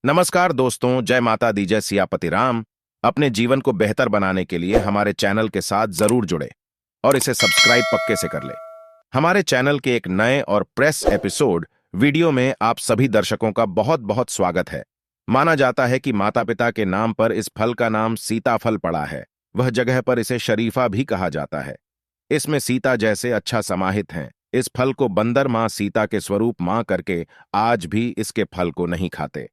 नमस्कार दोस्तों, जय माता दी, जय सियापति राम। अपने जीवन को बेहतर बनाने के लिए हमारे चैनल के साथ जरूर जुड़े और इसे सब्सक्राइब पक्के से कर ले। हमारे चैनल के एक नए और प्रेस एपिसोड वीडियो में आप सभी दर्शकों का बहुत बहुत स्वागत है। माना जाता है कि माता पिता के नाम पर इस फल का नाम सीताफल पड़ा है। वह जगह पर इसे शरीफा भी कहा जाता है। इसमें सीता जैसे अच्छा समाहित हैं। इस फल को बंदर मां सीता के स्वरूप मां करके आज भी इसके फल को नहीं खाते।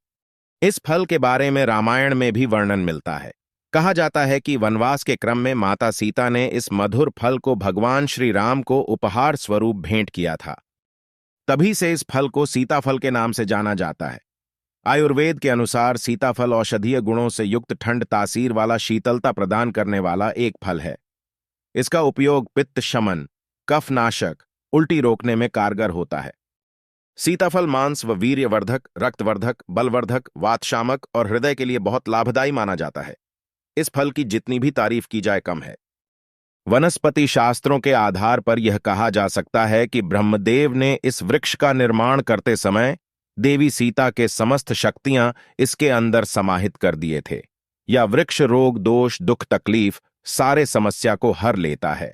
इस फल के बारे में रामायण में भी वर्णन मिलता है। कहा जाता है कि वनवास के क्रम में माता सीता ने इस मधुर फल को भगवान श्री राम को उपहार स्वरूप भेंट किया था। तभी से इस फल को सीताफल के नाम से जाना जाता है। आयुर्वेद के अनुसार सीताफल औषधीय गुणों से युक्त ठंड तासीर वाला शीतलता प्रदान करने वाला एक फल है। इसका उपयोग पित्त शमन, कफनाशक, उल्टी रोकने में कारगर होता है। सीताफल मांस व वीर्यवर्धक, रक्तवर्धक, बलवर्धक, वातशामक और हृदय के लिए बहुत लाभदायी माना जाता है। इस फल की जितनी भी तारीफ की जाए कम है। वनस्पति शास्त्रों के आधार पर यह कहा जा सकता है कि ब्रह्मदेव ने इस वृक्ष का निर्माण करते समय देवी सीता के समस्त शक्तियां इसके अंदर समाहित कर दिए थे। यह वृक्ष रोग, दोष, दुख, तकलीफ सारे समस्या को हर लेता है।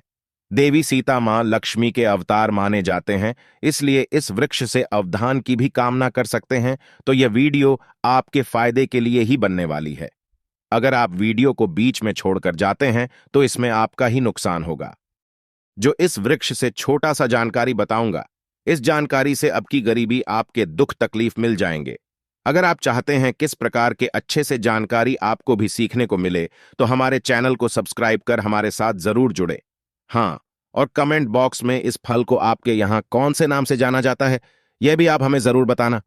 देवी सीता मां लक्ष्मी के अवतार माने जाते हैं, इसलिए इस वृक्ष से अवधान की भी कामना कर सकते हैं। तो यह वीडियो आपके फायदे के लिए ही बनने वाली है। अगर आप वीडियो को बीच में छोड़कर जाते हैं तो इसमें आपका ही नुकसान होगा। जो इस वृक्ष से छोटा सा जानकारी बताऊंगा, इस जानकारी से अब की गरीबी आपके दुख तकलीफ मिल जाएंगे। अगर आप चाहते हैं किस प्रकार के अच्छे से जानकारी आपको भी सीखने को मिले तो हमारे चैनल को सब्सक्राइब कर हमारे साथ जरूर जुड़े। हाँ, और कमेंट बॉक्स में इस फल को आपके यहां कौन से नाम से जाना जाता है यह भी आप हमें जरूर बताना।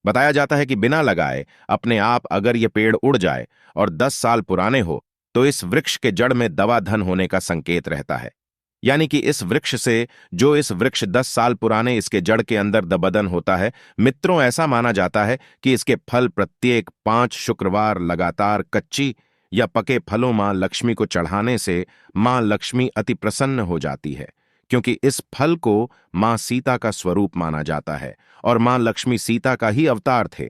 बताया जाता है कि बिना लगाए अपने आप अगर यह पेड़ उड़ जाए और 10 साल पुराने हो तो इस वृक्ष के जड़ में दवा धन होने का संकेत रहता है। यानी कि इस वृक्ष से जो इस वृक्ष 10 साल पुराने इसके जड़ के अंदर दबदन होता है। मित्रों, ऐसा माना जाता है कि इसके फल प्रत्येक 5 शुक्रवार लगातार कच्ची या पके फलों मां लक्ष्मी को चढ़ाने से मां लक्ष्मी अति प्रसन्न हो जाती है, क्योंकि इस फल को मां सीता का स्वरूप माना जाता है और मां लक्ष्मी सीता का ही अवतार थे।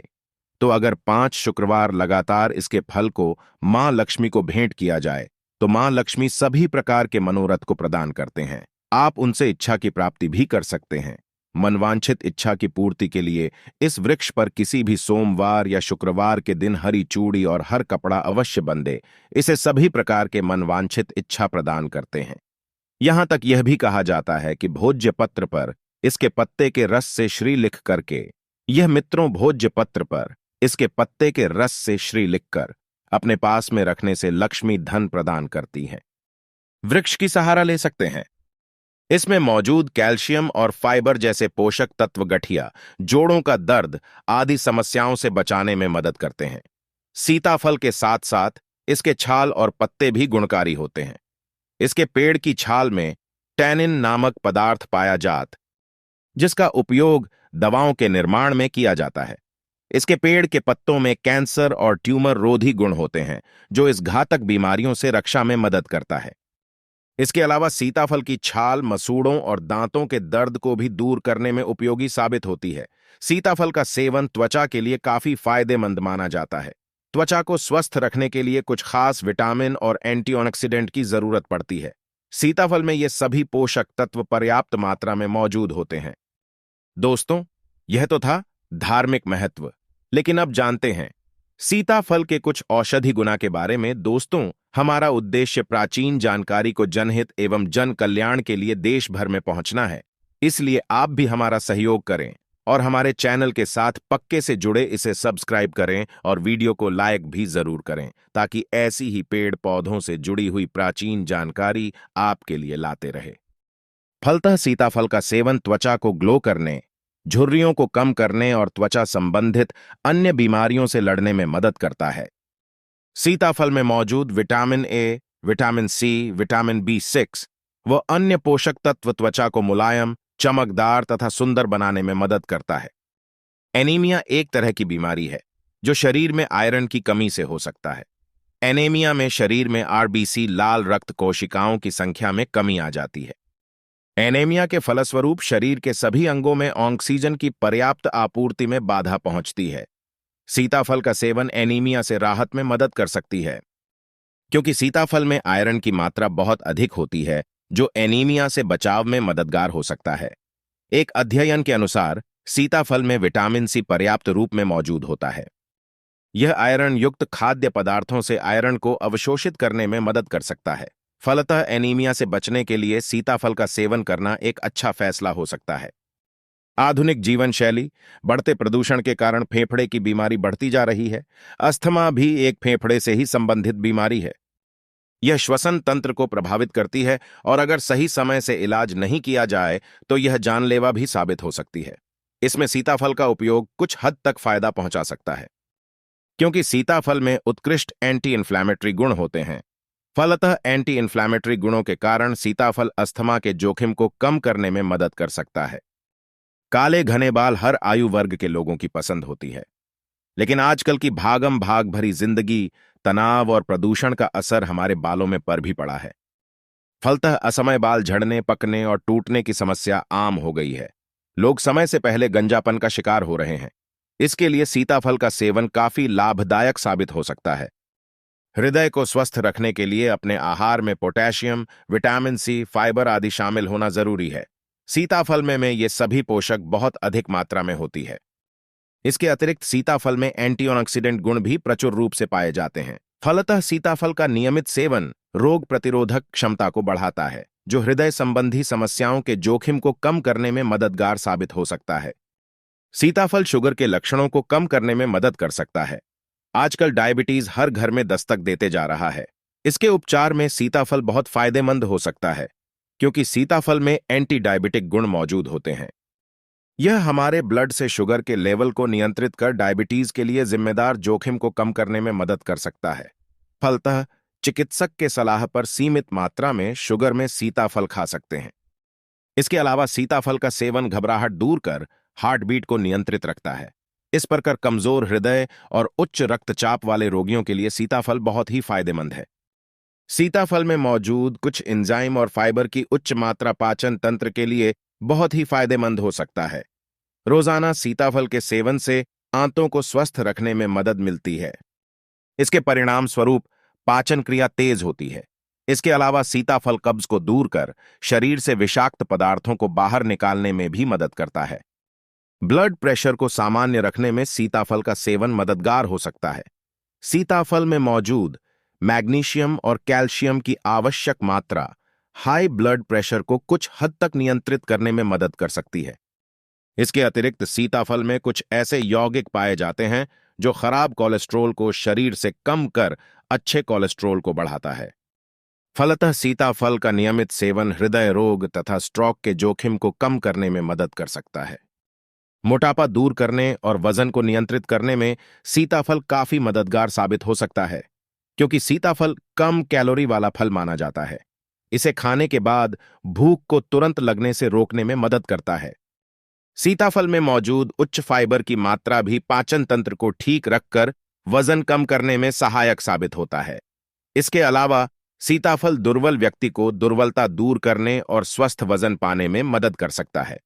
तो अगर 5 शुक्रवार लगातार इसके फल को मां लक्ष्मी को भेंट किया जाए तो मां लक्ष्मी सभी प्रकार के मनोरथ को प्रदान करते हैं। आप उनसे इच्छा की प्राप्ति भी कर सकते हैं। मनवांछित इच्छा की पूर्ति के लिए इस वृक्ष पर किसी भी सोमवार या शुक्रवार के दिन हरी चूड़ी और हर कपड़ा अवश्य बंधे। इसे सभी प्रकार के मनवांछित इच्छा प्रदान करते हैं। यहां तक यह भी कहा जाता है कि भोज्य पत्र पर इसके पत्ते के रस से श्री लिख करके, यह मित्रों भोज्य पत्र पर इसके पत्ते के रस से श्री लिखकर अपने पास में रखने से लक्ष्मी धन प्रदान करती है। वृक्ष की सहारा ले सकते हैं। इसमें मौजूद कैल्शियम और फाइबर जैसे पोषक तत्व गठिया, जोड़ों का दर्द आदि समस्याओं से बचाने में मदद करते हैं। सीताफल के साथ साथ इसके छाल और पत्ते भी गुणकारी होते हैं। इसके पेड़ की छाल में टैनिन नामक पदार्थ पाया जाता, जिसका उपयोग दवाओं के निर्माण में किया जाता है। इसके पेड़ के पत्तों में कैंसर और ट्यूमर रोधी गुण होते हैं, जो इस घातक बीमारियों से रक्षा में मदद करता है। इसके अलावा सीताफल की छाल मसूड़ों और दांतों के दर्द को भी दूर करने में उपयोगी साबित होती है। सीताफल का सेवन त्वचा के लिए काफी फायदेमंद माना जाता है। त्वचा को स्वस्थ रखने के लिए कुछ खास विटामिन और एंटीऑक्सीडेंट की जरूरत पड़ती है। सीताफल में ये सभी पोषक तत्व पर्याप्त मात्रा में मौजूद होते हैं। दोस्तों, यह तो था धार्मिक महत्व, लेकिन अब जानते हैं सीताफल के कुछ औषधि गुना के बारे में। दोस्तों, हमारा उद्देश्य प्राचीन जानकारी को जनहित एवं जन कल्याण के लिए देश भर में पहुंचना है। इसलिए आप भी हमारा सहयोग करें और हमारे चैनल के साथ पक्के से जुड़े इसे सब्सक्राइब करें और वीडियो को लाइक भी जरूर करें, ताकि ऐसी ही पेड़ पौधों से जुड़ी हुई प्राचीन जानकारी आपके लिए लाते रहे। फलतः सीताफल का सेवन त्वचा को ग्लो करने, झुर्रियों को कम करने और त्वचा संबंधित अन्य बीमारियों से लड़ने में मदद करता है। सीताफल में मौजूद vitamin A, vitamin C, vitamin B6 व अन्य पोषक तत्व त्वचा को मुलायम, चमकदार तथा सुंदर बनाने में मदद करता है। एनीमिया एक तरह की बीमारी है जो शरीर में आयरन की कमी से हो सकता है। एनीमिया में शरीर में RBC लाल रक्त कोशिकाओं की संख्या में कमी आ जाती है। एनीमिया के फलस्वरूप शरीर के सभी अंगों में ऑक्सीजन की पर्याप्त आपूर्ति में बाधा पहुंचती है। सीताफल का सेवन एनीमिया से राहत में मदद कर सकती है, क्योंकि सीताफल में आयरन की मात्रा बहुत अधिक होती है, जो एनीमिया से बचाव में मददगार हो सकता है। एक अध्ययन के अनुसार सीताफल में विटामिन सी पर्याप्त रूप में मौजूद होता है। यह आयरन युक्त खाद्य पदार्थों से आयरन को अवशोषित करने में मदद कर सकता है। फलतः एनीमिया से बचने के लिए सीताफल का सेवन करना एक अच्छा फैसला हो सकता है। आधुनिक जीवन शैली, बढ़ते प्रदूषण के कारण फेफड़े की बीमारी बढ़ती जा रही है। अस्थमा भी एक फेफड़े से ही संबंधित बीमारी है। यह श्वसन तंत्र को प्रभावित करती है और अगर सही समय से इलाज नहीं किया जाए तो यह जानलेवा भी साबित हो सकती है। इसमें सीताफल का उपयोग कुछ हद तक फायदा पहुंचा सकता है, क्योंकि सीताफल में उत्कृष्ट एंटी इन्फ्लेमेटरी गुण होते हैं। फलतः एंटी इन्फ्लेमेटरी गुणों के कारण सीताफल अस्थमा के जोखिम को कम करने में मदद कर सकता है। काले घने बाल हर आयु वर्ग के लोगों की पसंद होती है, लेकिन आजकल की भागम भाग भरी जिंदगी, तनाव और प्रदूषण का असर हमारे बालों में पर भी पड़ा है। फलतः असमय बाल झड़ने, पकने और टूटने की समस्या आम हो गई है। लोग समय से पहले गंजापन का शिकार हो रहे हैं। इसके लिए सीताफल का सेवन काफी लाभदायक साबित हो सकता है। हृदय को स्वस्थ रखने के लिए अपने आहार में पोटेशियम, विटामिन सी, फाइबर आदि शामिल होना जरूरी है। सीताफल में ये सभी पोषक बहुत अधिक मात्रा में होती है। इसके अतिरिक्त सीताफल में एंटीऑक्सीडेंट गुण भी प्रचुर रूप से पाए जाते हैं। फलतः सीताफल का नियमित सेवन रोग प्रतिरोधक क्षमता को बढ़ाता है, जो हृदय संबंधी समस्याओं के जोखिम को कम करने में मददगार साबित हो सकता है। सीताफल शुगर के लक्षणों को कम करने में मदद कर सकता है। आजकल डायबिटीज हर घर में दस्तक देते जा रहा है। इसके उपचार में सीताफल बहुत फायदेमंद हो सकता है, क्योंकि सीताफल में एंटी डायबिटिक गुण मौजूद होते हैं। यह हमारे ब्लड से शुगर के लेवल को नियंत्रित कर डायबिटीज के लिए जिम्मेदार जोखिम को कम करने में मदद कर सकता है। फलतः चिकित्सक के सलाह पर सीमित मात्रा में शुगर में सीताफल खा सकते हैं। इसके अलावा सीताफल का सेवन घबराहट दूर कर हार्ट बीट को नियंत्रित रखता है। इस प्रकार कमजोर हृदय और उच्च रक्तचाप वाले रोगियों के लिए सीताफल बहुत ही फायदेमंद है। सीताफल में मौजूद कुछ एंजाइम और फाइबर की उच्च मात्रा पाचन तंत्र के लिए बहुत ही फायदेमंद हो सकता है। रोजाना सीताफल के सेवन से आंतों को स्वस्थ रखने में मदद मिलती है। इसके परिणाम स्वरूप पाचन क्रिया तेज होती है। इसके अलावा सीताफल कब्ज को दूर कर शरीर से विषाक्त पदार्थों को बाहर निकालने में भी मदद करता है। ब्लड प्रेशर को सामान्य रखने में सीताफल का सेवन मददगार हो सकता है। सीताफल में मौजूद मैग्नीशियम और कैल्शियम की आवश्यक मात्रा हाई ब्लड प्रेशर को कुछ हद तक नियंत्रित करने में मदद कर सकती है। इसके अतिरिक्त सीताफल में कुछ ऐसे यौगिक पाए जाते हैं जो खराब कोलेस्ट्रॉल को शरीर से कम कर अच्छे कोलेस्ट्रॉल को बढ़ाता है। फलतः सीताफल का नियमित सेवन हृदय रोग तथा स्ट्रोक के जोखिम को कम करने में मदद कर सकता है। मोटापा दूर करने और वजन को नियंत्रित करने में सीताफल काफी मददगार साबित हो सकता है, क्योंकि सीताफल कम कैलोरी वाला फल माना जाता है। इसे खाने के बाद भूख को तुरंत लगने से रोकने में मदद करता है। सीताफल में मौजूद उच्च फाइबर की मात्रा भी पाचन तंत्र को ठीक रखकर वजन कम करने में सहायक साबित होता है। इसके अलावा सीताफल दुर्बल व्यक्ति को दुर्बलता दूर करने और स्वस्थ वजन पाने में मदद कर सकता है।